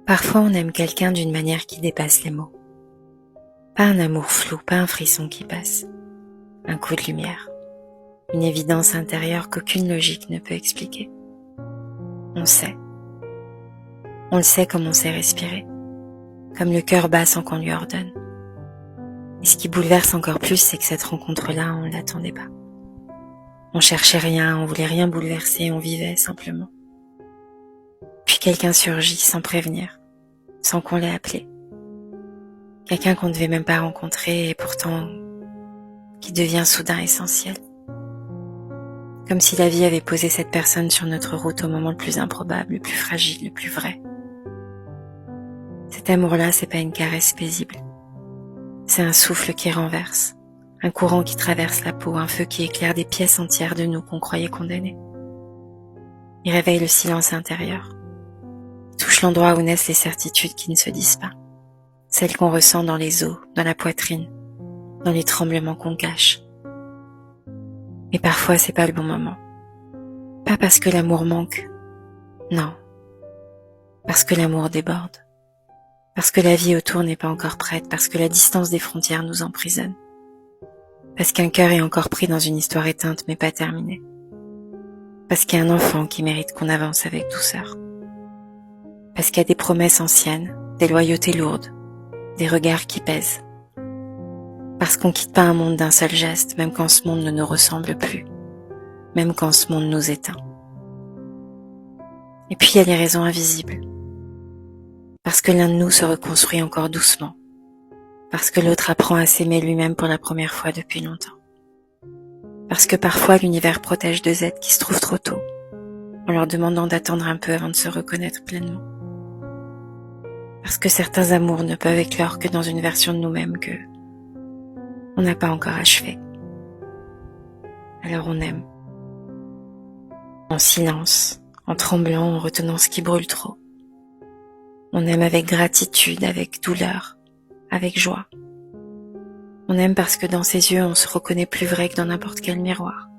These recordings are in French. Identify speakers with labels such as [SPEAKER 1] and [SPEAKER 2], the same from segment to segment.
[SPEAKER 1] Parfois on aime quelqu'un d'une manière qui dépasse les mots. Pas un amour flou, pas un frisson qui passe. Un coup de lumière. Une évidence intérieure qu'aucune logique ne peut expliquer. On sait. On le sait comme on sait respirer. Comme le cœur bat sans qu'on lui ordonne. Et ce qui bouleverse encore plus, c'est que cette rencontre-là, on ne l'attendait pas. On cherchait rien, on voulait rien bouleverser, on vivait simplement. Puis quelqu'un surgit sans prévenir, sans qu'on l'ait appelé. Quelqu'un qu'on ne devait même pas rencontrer et pourtant qui devient soudain essentiel. Comme si la vie avait posé cette personne sur notre route au moment le plus improbable, le plus fragile, le plus vrai. Cet amour-là, c'est pas une caresse paisible. C'est un souffle qui renverse, un courant qui traverse la peau, un feu qui éclaire des pièces entières de nous qu'on croyait condamnées. Il réveille le silence intérieur, touche l'endroit où naissent les certitudes qui ne se disent pas, celles qu'on ressent dans les os, dans la poitrine, dans les tremblements qu'on cache. Mais parfois c'est pas le bon moment. Pas parce que l'amour manque, non, parce que l'amour déborde. Parce que la vie autour n'est pas encore prête, parce que la distance des frontières nous emprisonne. Parce qu'un cœur est encore pris dans une histoire éteinte mais pas terminée. Parce qu'il y a un enfant qui mérite qu'on avance avec douceur. Parce qu'il y a des promesses anciennes, des loyautés lourdes, des regards qui pèsent. Parce qu'on quitte pas un monde d'un seul geste, même quand ce monde ne nous ressemble plus, même quand ce monde nous éteint. Et puis il y a les raisons invisibles. Parce que l'un de nous se reconstruit encore doucement. Parce que l'autre apprend à s'aimer lui-même pour la première fois depuis longtemps. Parce que parfois l'univers protège deux êtres qui se trouvent trop tôt, en leur demandant d'attendre un peu avant de se reconnaître pleinement. Parce que certains amours ne peuvent éclore que dans une version de nous-mêmes que on n'a pas encore achevée. Alors on aime. En silence, en tremblant, en retenant ce qui brûle trop. On aime avec gratitude, avec douleur, avec joie. On aime parce que dans ses yeux, on se reconnaît plus vrai que dans n'importe quel miroir.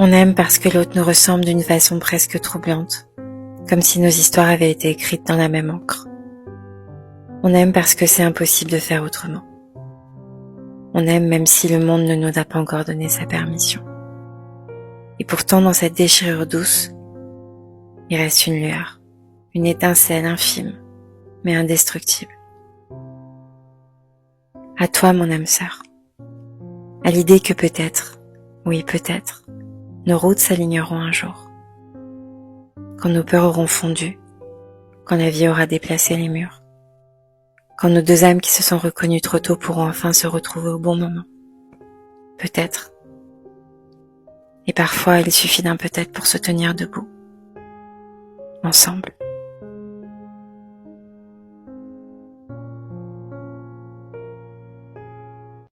[SPEAKER 1] On aime parce que l'autre nous ressemble d'une façon presque troublante, comme si nos histoires avaient été écrites dans la même encre. On aime parce que c'est impossible de faire autrement. On aime même si le monde ne nous a pas encore donné sa permission. Et pourtant, dans cette déchirure douce, il reste une lueur. Une étincelle infime, mais indestructible. À toi, mon âme sœur. À l'idée que peut-être, oui peut-être, nos routes s'aligneront un jour. Quand nos peurs auront fondu, quand la vie aura déplacé les murs, quand nos deux âmes qui se sont reconnues trop tôt pourront enfin se retrouver au bon moment. Peut-être. Et parfois, il suffit d'un peut-être pour se tenir debout. Ensemble.